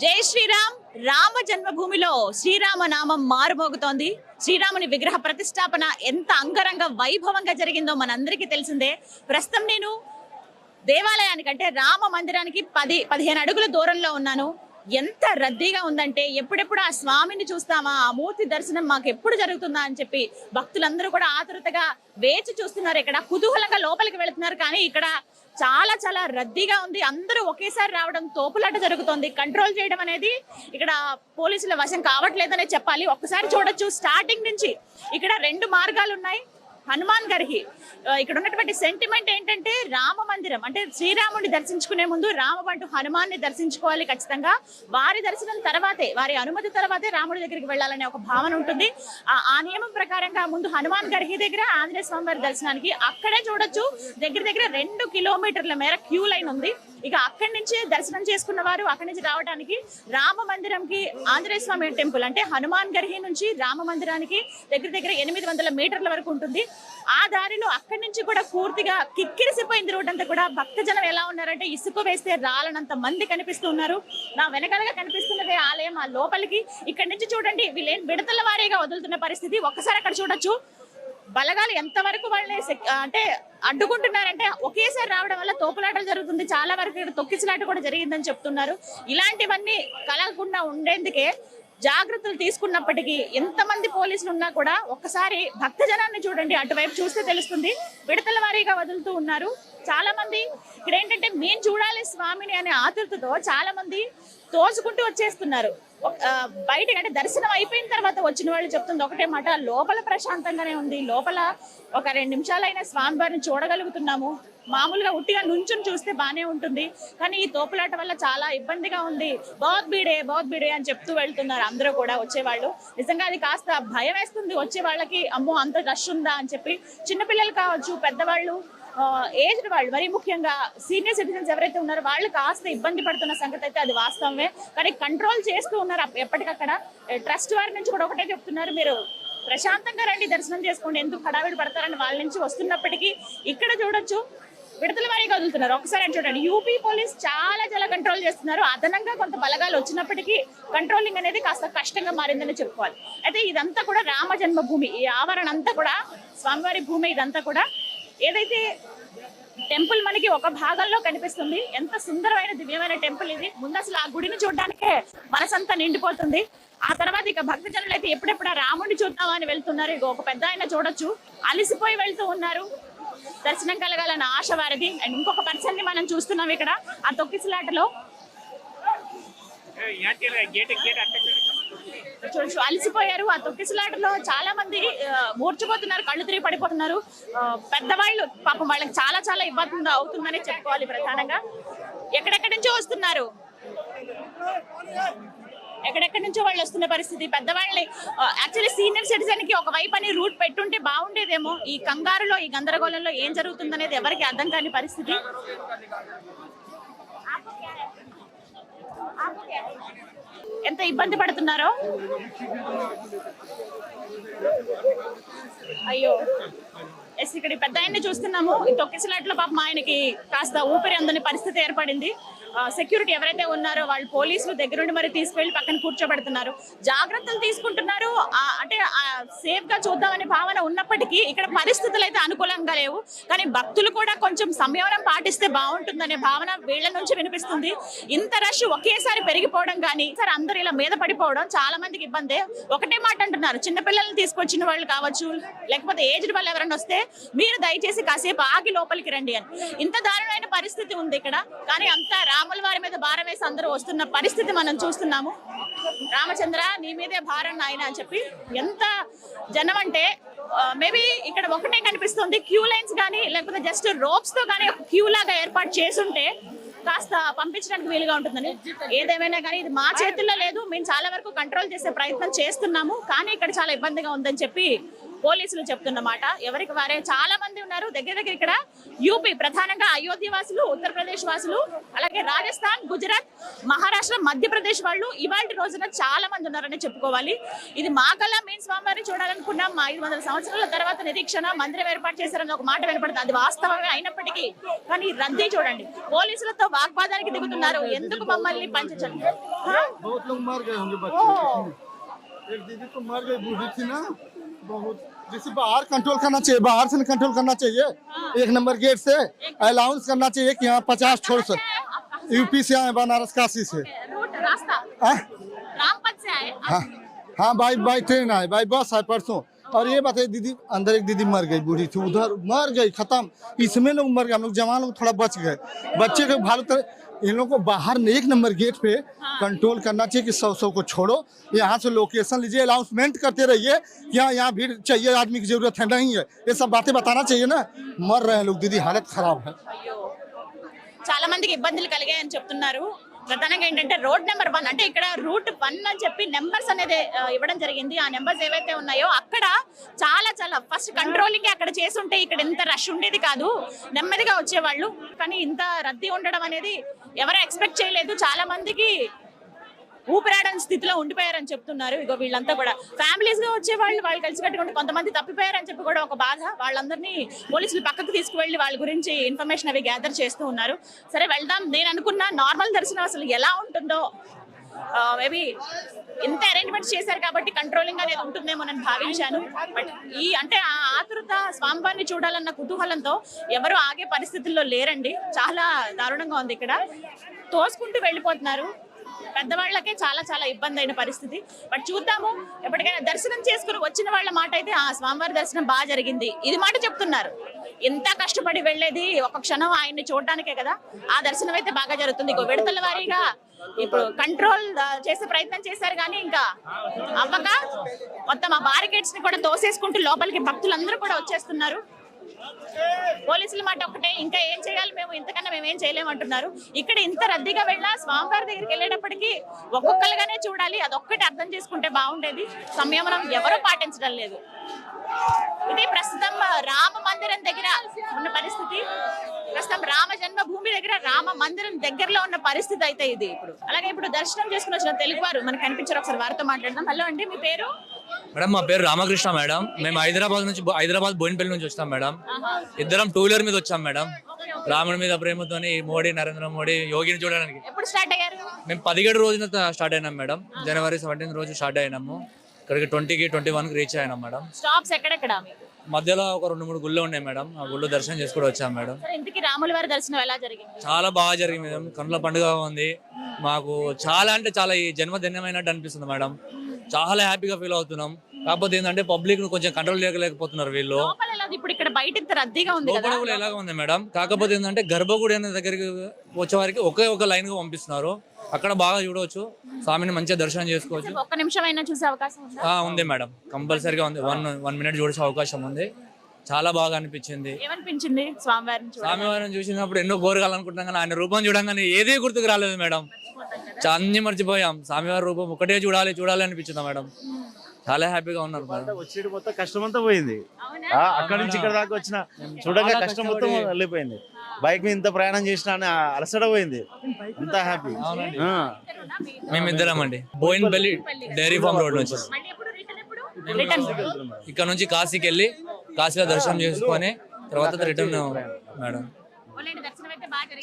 జై శ్రీరామ్. రామ జన్మభూమిలో శ్రీరామ నామం మారుమోగుతోంది. శ్రీరాముని విగ్రహ ప్రతిష్టాపన ఎంత అంగరంగ వైభవంగా జరిగిందో మనందరికీ తెలిసిందే. ప్రస్తుతం నేను దేవాలయానికంటే రామ మందిరానికి 10-15 అడుగుల దూరంలో ఉన్నాను. ఎంత రద్దీగా ఉందంటే ఎప్పుడెప్పుడు ఆ స్వామిని చూస్తామా, ఆ మూర్తి దర్శనం మాకు ఎప్పుడు జరుగుతుందా అని చెప్పి భక్తులందరూ కూడా ఆతృతగా వేచి చూస్తున్నారు. ఇక్కడ కుతూహలంగా లోపలికి వెళుతున్నారు. కానీ ఇక్కడ చాలా చాలా రద్దీగా ఉంది. అందరూ ఒకేసారి రావడం, తోపులాట జరుగుతోంది. కంట్రోల్ చేయడం అనేది ఇక్కడ పోలీసుల వశం కావట్లేదనే చెప్పాలి. ఒక్కసారి చూడొచ్చు, స్టార్టింగ్ నుంచి ఇక్కడ 2 మార్గాలు ఉన్నాయి. హనుమాన్ గర్హి ఇక్కడ ఉన్నటువంటి సెంటిమెంట్ ఏంటంటే రామ మందిరం అంటే శ్రీరాముడిని దర్శించుకునే ముందు రామబంటు హనుమాన్ని దర్శించుకోవాలి ఖచ్చితంగా. వారి దర్శనం తర్వాతే, వారి అనుమతి తర్వాతే రాముడి దగ్గరికి వెళ్ళాలనే ఒక భావన ఉంటుంది. ఆ నియమం ప్రకారంగా ముందు హనుమాన్ గర్హి దగ్గర ఆంజనేయ స్వామి వారి దర్శనానికి అక్కడే చూడొచ్చు. దగ్గర 2 కిలోమీటర్ల మేర క్యూ లైన్ ఉంది. ఇక అక్కడి నుంచి దర్శనం చేసుకున్న వారు అక్కడి నుంచి రావడానికి రామ మందిరంకి, ఆంజనేయ స్వామి టెంపుల్ అంటే హనుమాన్ గర్హి నుంచి రామ మందిరానికి దగ్గర 800 మీటర్ల వరకు ఉంటుంది. ఆ దారిలో అక్కడి నుంచి కూడా పూర్తిగా కిక్కిరిసిపోయింది రోడ్ అంతా కూడా. భక్తజనం ఎలా ఉన్నారంటే ఇసుక వేస్తే రాలనంత మంది కనిపిస్తూ ఉన్నారు. నా వెనకాలగా కనిపిస్తున్నదే ఆలయం. ఆ లోపలికి ఇక్కడి నుంచి చూడండి, వీళ్ళేం విడతల వారీగా వదులుతున్న పరిస్థితి. ఒక్కసారి అక్కడ చూడొచ్చు బలగాలు ఎంతవరకు వాళ్ళని అంటే అడ్డుకుంటున్నారంటే ఒకేసారి రావడం వల్ల తోపులాటలు జరుగుతుంది. చాలా వరకు ఇక్కడ తొక్కిసలాట కూడా జరిగిందని చెప్తున్నారు. ఇలాంటివన్నీ కలగకుండా ఉండేందుకే జాగ్రత్తలు తీసుకున్నప్పటికీ ఎంతమంది పోలీసులు ఉన్నా కూడా ఒక్కసారి భక్తజనాన్ని చూడండి, అటువైపు చూస్తే తెలుస్తుంది. విడతల వారీగా వదులుతూ ఉన్నారు. చాలా మంది ఇక్కడ ఏంటంటే మేము చూడాలి స్వామిని అనే ఆతృతతో చాలా మంది తోసుకుంటూ వచ్చేస్తున్నారు. బయటకి అంటే దర్శనం అయిపోయిన తర్వాత వచ్చిన వాళ్ళు చెప్తుంది ఒకటే మాట, లోపల ప్రశాంతంగానే ఉంది, లోపల ఒక 2 నిమిషాలైనా స్వామివారిని చూడగలుగుతున్నాము. మామూలుగా ఉట్టిగా నుంచుని చూస్తే బానే ఉంటుంది, కానీ ఈ తోపులాట వల్ల చాలా ఇబ్బందిగా ఉంది. బహుత్ బీడే అని చెప్తూ వెళ్తున్నారు అందరూ కూడా వచ్చేవాళ్ళు. నిజంగా అది కాస్త భయం వేస్తుంది వచ్చే వాళ్ళకి. అమ్మో అంత రష్ ఉందా అని చెప్పి. చిన్నపిల్లలు కావచ్చు, పెద్దవాళ్ళు, ఏజ్డ్ వాళ్ళు, మరీ ముఖ్యంగా సీనియర్ సిటిజన్స్ ఎవరైతే ఉన్నారో వాళ్ళు కాస్త ఇబ్బంది పడుతున్న సంగతి అయితే అది వాస్తవమే. కానీ కంట్రోల్ చేస్తూ ఉన్నారు ఎప్పటికక్కడ. ట్రస్ట్ వారి నుంచి కూడా ఒకటే చెప్తున్నారు, మీరు ప్రశాంతంగా రండి, దర్శనం చేసుకోండి, ఎందుకు హడావిడి పడతారని వాళ్ళ నుంచి వస్తున్నప్పటికీ ఇక్కడ చూడొచ్చు విడతల వారీగా వదులుతున్నారు. ఒకసారి చూడండి, యూపీ పోలీస్ చాలా కంట్రోల్ చేస్తున్నారు. అదనంగా కొంత బలగాలు వచ్చినప్పటికీ కంట్రోలింగ్ అనేది కాస్త కష్టంగా మారిందని చెప్పుకోవాలి. అయితే ఇదంతా కూడా రామ జన్మభూమి, ఈ ఆవరణ అంతా కూడా స్వామివారి భూమి. ఇదంతా కూడా ఏదైతే టెంపుల్ మనకి ఒక భాగంలో కనిపిస్తుంది. ఎంత సుందరమైన దివ్యమైన టెంపుల్ ఇది. ముందు అసలు ఆ గుడిని చూడడానికే మనసంతా నిండిపోతుంది. ఆ తర్వాత ఇక భక్తజనులు అయితే ఎప్పుడెప్పుడు ఆ రాముడిని చూద్దామని వెళ్తున్నారు. ఇక ఒక పెద్ద ఆయన చూడొచ్చు అలిసిపోయి వెళ్తూ ఉన్నారు. దర్శనం కలగాలన్న ఆశ వారిది. అండ్ ఇంకొక పర్సన్ ని మనం చూస్తున్నాం ఇక్కడ ఆ తొక్కిసలాటలో. చూడొచ్చు అలిసిపోయారు. ఆ తొక్కిసలాటలో చాలా మంది మూర్చిపోతున్నారు, కళ్ళు తిరిగి పడిపోతున్నారు. పెద్దవాళ్ళు పాపం వాళ్ళకి చాలా ఇబ్బంది అవుతుందని చెప్పుకోవాలి. ప్రధానంగా ఎక్కడెక్కడి నుంచో వస్తున్నారు, ఎక్కడెక్కడి నుంచో వాళ్ళు వస్తున్న పరిస్థితి. పెద్దవాళ్ళని యాక్చువల్లీ సీనియర్ సిటిజన్ కి ఒక వైపు అని రూట్ పెట్టుంటే బాగుండేదేమో. ఈ కంగారులో, ఈ గందరగోళంలో ఏం జరుగుతుందనేది ఎవరికి అర్థం కాని పరిస్థితి. ఎంత ఇబ్బంది పడుతున్నారో. అయ్యో ఎస్, ఇక్కడ పెద్ద ఆయన్ని చూస్తున్నాము. ఈ తొక్కిసలాట్లో పాపం ఆయనకి కాస్త ఊపిరి అందని పరిస్థితి ఏర్పడింది. సెక్యూరిటీ ఎవరైతే ఉన్నారో వాళ్ళు పోలీసులు దగ్గరుండి మరి తీసుకువెళ్ళి పక్కన కూర్చోబెడుతున్నారు. జాగ్రత్తలు తీసుకుంటున్నారు. అంటే సేఫ్ గా చూద్దామనే భావన ఉన్నప్పటికీ ఇక్కడ పరిస్థితులు అయితే అనుకూలంగా లేవు. కానీ భక్తులు కూడా కొంచెం సంయమనం పాటిస్తే బాగుంటుందనే భావన వీళ్ళ నుంచి వినిపిస్తుంది. ఇంత రష్ ఒకేసారి పెరిగిపోవడం కానీ సరే అందరు ఇలా మీద పడిపోవడం చాలా మందికి ఇబ్బందే. ఒకటే మాట అంటున్నారు, చిన్నపిల్లల్ని తీసుకొచ్చిన వాళ్ళు కావచ్చు, లేకపోతే ఏజ్డ్ వాళ్ళు ఎవరైనా వస్తే మీరు దయచేసి కాసేపు ఆగి లోపలికి రండి అని. ఇంత దారుణమైన పరిస్థితి ఉంది ఇక్కడ. కానీ అంతా రాముల వారి మీద భారం వేసి అందరూ వస్తున్న పరిస్థితి మనం చూస్తున్నాము. రామచంద్ర నీ మీదే భారం నాయన అని చెప్పి ఎంత జనం అంటే మేబీ ఇక్కడ ఒకటే కనిపిస్తుంది, క్యూ లైన్స్ కానీ లేకపోతే జస్ట్ రోప్స్ తో కానీ ఒక క్యూ లాగా ఏర్పాటు చేసుంటే కాస్త పంపించడానికి వీలుగా ఉంటుందని. ఏదేమైనా కానీ ఇది మా చేతుల్లో లేదు. మేము చాలా వరకు కంట్రోల్ చేసే ప్రయత్నం చేస్తున్నాము. కానీ ఇక్కడ చాలా ఇబ్బందిగా ఉందని చెప్పి పోలీసులు చెప్తున్న మాట. ఎవరికి వారే చాలా మంది ఉన్నారు. దగ్గర ఇక్కడ యూపీ, ప్రధానంగా అయోధ్య వాసులు, ఉత్తరప్రదేశ్ వాసులు, అలాగే రాజస్థాన్, గుజరాత్, మహారాష్ట్ర, మధ్యప్రదేశ్ వాళ్ళు ఇవాళ రోజున చాలా మంది ఉన్నారని చెప్పుకోవాలి. ఇది మాకల్లా మేము స్వామివారిని చూడాలనుకున్నాం. 500 సంవత్సరాల తర్వాత నిరీక్షణ మందిరం ఏర్పాటు చేశారని ఒక మాట వినపడుతుంది. అది వాస్తవమే అయినప్పటికీ కానీ రద్దీ చూడండి. పోలీసులతో వాగ్వాదానికి దిగుతున్నారు. ఎందుకు మమ్మల్ని పంచండి. एक दीदी तो मर गई, बूढ़ी थी ना बहुत, जिसे बाहर कंट्रोल करना चाहिए, बाहर से कंट्रोल करना चाहिए। 1 नंबर गेट से अलाउंस करना चाहिए कि यहाँ 50 छोड़ से यूपी से आए, बनारस काशी से। रूट रास्ता हाँ रामपथ से आए। हाँ हाँ, बाई ट्रेन आए, बाई बस आए परसों। और ये बताइए दीदी, अंदर एक दीदी मर गई, बूढ़ी थी, उधर मर गई, खत्म। इसमें लोग मर गए, हम लोग जवान लोग थोड़ा बच गए। बच्चे के भालू तरह इन लोगों को बाहर 1 नंबर गेट पे कंट्रोल करना चाहिए कि 100 को छोड़ो, यहाँ से लोकेशन लीजिए, अनाउंसमेंट करते रहिए कि यहाँ भीड़ चाहिए, आदमी की जरूरत है, नहीं है, ये सब बातें बताना चाहिए ना। मर रहे हैं लोग दीदी, हालत खराब है। చాలా మందికి ఇబ్బందులు కలిగాయని చెప్తున్నారు. ప్రధానంగా ఏంటంటే రోడ్ నెంబర్ 1 అంటే ఇక్కడ రూట్ 1 అని చెప్పి నెంబర్స్ అనేది ఇవ్వడం జరిగింది. ఆ నెంబర్స్ ఏవైతే ఉన్నాయో అక్కడ చాలా ఫస్ట్ కంట్రోలింగ్ అక్కడ చేసుంటే ఇక్కడ ఇంత రష్ ఉండేది కాదు, నెమ్మదిగా వచ్చేవాళ్ళు. కానీ ఇంత రద్దీ ఉండడం అనేది ఎవరు ఎక్స్పెక్ట్ చేయలేదు. చాలా మందికి ఊపిరాడని స్థితిలో ఉండిపోయారని చెప్తున్నారు. ఇగో వీళ్ళంతా కూడా ఫ్యామిలీస్ గా వచ్చేవాళ్ళు, వాళ్ళు కలిసి కట్టుకుంటే కొంతమంది తప్పిపోయారని చెప్పి కూడా ఒక బాధ. వాళ్ళందరినీ పోలీసులు పక్కకు తీసుకువెళ్ళి వాళ్ళ గురించి ఇన్ఫర్మేషన్ అవి గ్యాదర్ చేస్తూ ఉన్నారు. సరే వెళ్దాం. నేను అనుకున్న నార్మల్ దర్శనం అసలు ఎలా ఉంటుందో, మేబీ ఇంత అరేంజ్మెంట్స్ చేశారు కాబట్టి కంట్రోలింగ్ అనేది ఉంటుందేమో నేను భావించాను. బట్ ఈ అంటే ఆ ఆతృత, స్వామివారిని చూడాలన్న కుతూహలంతో ఎవరు ఆగే పరిస్థితుల్లో లేరండి. చాలా దారుణంగా ఉంది. ఇక్కడ తోసుకుంటూ వెళ్ళిపోతున్నారు. పెద్దవాళ్ళకే చాలా ఇబ్బంది అయిన పరిస్థితి. బట్ చూద్దాము. ఎప్పటికైనా దర్శనం చేసుకుని వచ్చిన వాళ్ళ మాట అయితే ఆ స్వామివారి దర్శనం బాగా జరిగింది, ఇది మాట చెప్తున్నారు. ఇంత కష్టపడి వెళ్ళేది ఒక క్షణం ఆయన్ని చూడడానికే కదా. ఆ దర్శనం అయితే బాగా జరుగుతుంది. ఇంకో విడతల వారీగా ఇప్పుడు కంట్రోల్ చేసే ప్రయత్నం చేశారు కానీ ఇంకా అవ్వక మొత్తం ఆ బారికేడ్స్ ని కూడా తోసేసుకుంటూ లోపలికి భక్తులందరూ కూడా వచ్చేస్తున్నారు. పోలీసుల మాట ఒకటే, ఇంకా ఏం చేయాలి, మేము ఇంతకన్నా మేము ఏం చేయలేమంటున్నారు. ఇక్కడ ఇంత రద్దీగా వెళ్ళా స్వామివారి దగ్గరికి వెళ్ళేటప్పటికి ఒక్కొక్కరుగానే చూడాలి, అదొక్కటి అర్థం చేసుకుంటే బాగుండేది. సంయమనం ఎవరూ పాటించడం లేదు. ఇది ప్రస్తుతం రామ మందిరం దగ్గర ఉన్న పరిస్థితి. ప్రస్తుతం రామ జన్మభూమి దగ్గర రామ మందిరం దగ్గరలో ఉన్న పరిస్థితి అయితే ఇది. అలాగే ఇప్పుడు దర్శనం చేసుకుని వచ్చిన తెలుగు వారు మనకు కనిపించారు. ఒకసారి వారితో మాట్లాడదాం. హలో అండి, మీ పేరు? మేడం మా పేరు రామకృష్ణ మేడం. మేము హైదరాబాద్ బోయినపల్లి నుంచి వచ్చాం మేడం. ఇద్దరం 2 వీలర్ మీద వచ్చాం మేడం. రాముడి మీద ప్రేమతోని మోడీ, నరేంద్ర మోడీ, యోగిని చూడడానికి. ఎప్పుడు స్టార్ట్ అయ్యారు? మేము 17 రోజున స్టార్ట్ అయినాం మేడం. జనవరి 17 రోజు స్టార్ట్ అయినాము. ఇక్కడికి 20కి 21కి రీచ్ అయినాం మేడం. స్టాప్స్ ఎక్కడెక్కడ? మధ్యలో ఒక 2-3 గుళ్ళు ఉన్నాయి మేడం. ఆ గుళ్ళు దర్శనం చేసుకుని వచ్చాం మేడం. ఇంతకీ రాముల వారి దర్శనం ఎలా జరిగింది? చాలా బాగా జరిగింది మేడం. కన్నుల పండుగ ఉంది మాకు. చాలా అంటే చాలా ఈ జన్మదినమైనట్టు అనిపిస్తుంది మేడం. చాలా హ్యాపీగా ఫీల్ అవుతున్నాం. కాకపోతే ఏంటంటే పబ్లిక్ ను కొంచెం కంట్రోల్ చేయలేకపోతున్నారు వీళ్ళు. ఇప్పుడు ఇక్కడ బయట ఇంత రద్దీగా ఉంది, లోపల కూడా ఎలాగా ఉంది మేడం. కాకపోతే ఏంటంటే గర్భగుడి అనే దగ్గరికి వచ్చే వారికి ఒక లైన్ గా పంపిస్తున్నారు. అక్కడ బాగా చూడవచ్చు, స్వామిని మంచిగా దర్శనం చేసుకోవచ్చు. ఒక్క నిమిషం అయినా చూసే అవకాశం ఉందా? ఉంది మేడం, కంపల్సరీగా ఉంది. 1 మినిట్ చూసే అవకాశం ఉంది. చాలా బాగా అనిపించింది. ఏమనిపించింది స్వామివారిని చూసినప్పుడు? ఎన్నో కోరగాలనుకుంటున్నాం కానీ ఆయన రూపం చూడంగానే ఏదే గుర్తుకు రాలేదు మేడం. అన్ని మర్చిపోయాం. స్వామివారి రూపం ఒకటే చూడాలి అనిపించింది మేడం. చాలా హ్యాపీగా ఉన్నారు. వచ్చేటి మొత్తం కష్టం అంతా పోయింది. అక్కడ నుంచి ఇక్కడ దాకా వచ్చిన చూడగా కష్టం మొత్తం వెళ్ళిపోయింది. బైక్ మీద ఇంత ప్రయాణం చేసిన అలసట పోయింది. అంత హ్యాపీ. మేమిద్దరం అండి బోయినపల్లి డైరీ ఫార్మ్ రోడ్ నుంచి. ఇక్కడ నుంచి కాశీకి వెళ్ళి కాశీలో దర్శనం చేసుకొని తర్వాత రిటర్న్ మేడం.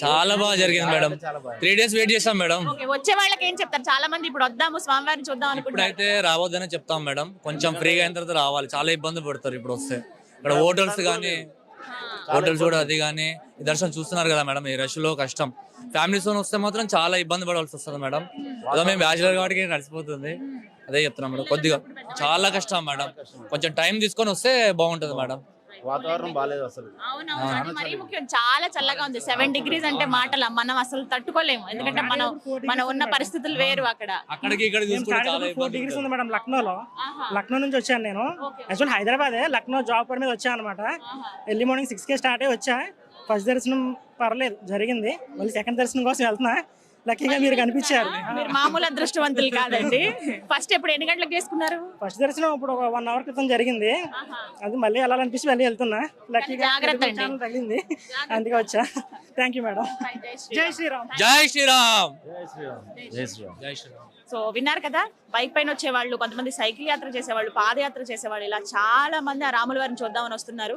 చాలా బాగా జరిగింది మేడం. 3 డేస్ వెయిట్ చేస్తాం మేడం. వచ్చే వాళ్ళకి ఏం చెప్తారు? చాలా మంది ఇప్పుడు వద్దాము స్వామివారిని చూద్దాం అనుకుంటున్నారు. ఇప్పుడైతే రావద్దని చెప్తాం మేడం. కొంచెం ఫ్రీగా అయిన తర్వాత రావాలి. చాలా ఇబ్బంది పడతారు ఇప్పుడు వస్తే. ఇక్కడ హోటల్స్ కూడా అది కానీ ఈ దర్శనం చూస్తున్నారు కదా మేడం. ఈ రష్ లో కష్టం. ఫ్యామిలీస్ తో వస్తే మాత్రం చాలా ఇబ్బంది పడవలసి వస్తుంది మేడం. అదో మేము బ్యాచులర్ కాబట్టి నడిచిపోతుంది. అదే చెప్తున్నాం మేడం. కొద్దిగా చాలా కష్టం మేడం. కొంచెం టైం తీసుకొని వస్తే బాగుంటుంది మేడం. వాతావరణం బాగాలేదు అసలు. అవునవును, మరీ ముఖ్యం. చాలా చల్లగా ఉంది. 7 డిగ్రీస్ అంటే మాటల మనం అసలు తట్టుకోలేము. ఎందుకంటే మనం ఉన్న పరిస్థితులు వేరు. అక్కడికి ఇక్కడ 4 డిగ్రీస్ ఉంది మేడం. లక్నో నుంచి వచ్చాను నేను. యాక్చువల్ హైదరాబాద్, లక్నో జాబ్ పని మీద వచ్చాను అనమాట. ఎర్లీ మార్నింగ్ 6కే స్టార్ట్ అయ్యి వచ్చా. ఫస్ట్ దర్శనం పర్లేదు జరిగింది. మళ్ళీ సెకండ్ దర్శనం కోసం వెళ్తున్నా. లక్కీగా మీరు కనిపించారు. మీరు మామూలు అదృష్టవంతులు కాదండి. ఫస్ట్ ఎప్పుడు ఎన్ని గంటలకు చేసుకున్నారు? ఫస్ట్ దర్శనం ఇప్పుడు ఒక 1 అవర్ క్రితం జరిగింది. అది మళ్ళీ వెళ్ళాలనిపిస్తే మళ్ళీ వెళ్తున్నా. లక్కీగా జాగ్రత్త అండి. ఛానల్ తగిలింది, అందుకే వచ్చా. Thank you madam. జై శ్రీరామ్. జై శ్రీరామ్. జై శ్రీరామ్. జై శ్రీరామ్. జై శ్రీరామ్. సో విన్నారు కదా, బైక్ పైన వచ్చేవాళ్ళు, కొంతమంది సైకిల్ యాత్ర చేసేవాళ్ళు, పాదయాత్ర చేసేవాళ్ళు, ఇలా చాలా మంది ఆ రాముల వారిని చూద్దామని వస్తున్నారు.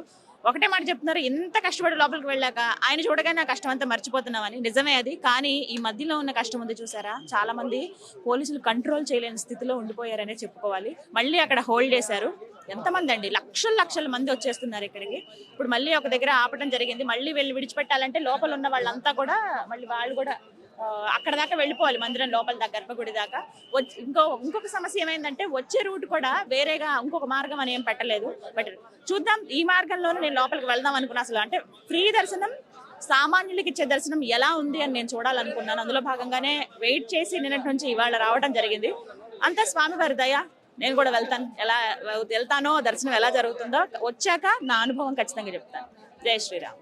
ఒకటే మాట చెప్తున్నారు, ఎంత కష్టపడి లోపలికి వెళ్ళాక ఆయన చూడగానే ఆ కష్టం అంతా మర్చిపోతున్నామని. నిజమే అది. కానీ ఈ మధ్యలో ఉన్న కష్టం ఉంది చూసారా, చాలా మంది పోలీసులు కంట్రోల్ చేయలేని స్థితిలో ఉండిపోయారనే చెప్పుకోవాలి. మళ్ళీ అక్కడ హోల్డ్ చేశారు. ఎంతమంది అండి, లక్షల మంది వచ్చేస్తున్నారు ఇక్కడికి. ఇప్పుడు మళ్ళీ ఒక దగ్గర ఆపడం జరిగింది. మళ్ళీ వెళ్ళి విడిచిపెట్టాలంటే లోపల ఉన్న వాళ్ళంతా కూడా మళ్ళీ వాళ్ళు కూడా అక్కడ దాకా వెళ్ళిపోవాలి, మందిరం లోపల దాకా, గర్భగుడి దాకా. ఇంకొక సమస్య ఏమైందంటే వచ్చే రూట్ కూడా వేరేగా ఇంకొక మార్గం అని ఏం పెట్టలేదు. బట్ చూద్దాం, ఈ మార్గంలోనే నేను లోపలికి వెళ్దాం అనుకున్నా. అసలు అంటే ఫ్రీ దర్శనం, సామాన్యులకి ఇచ్చే దర్శనం ఎలా ఉంది అని నేను చూడాలనుకున్నాను. అందులో భాగంగానే వెయిట్ చేసి నిన్నటి నుంచి ఇవాళ రావడం జరిగింది. అంతా స్వామివారి దయ. నేను కూడా వెళ్తానో దర్శనం ఎలా జరుగుతుందో వచ్చాక నా అనుభవం ఖచ్చితంగా చెప్తాను. జై శ్రీరామ్.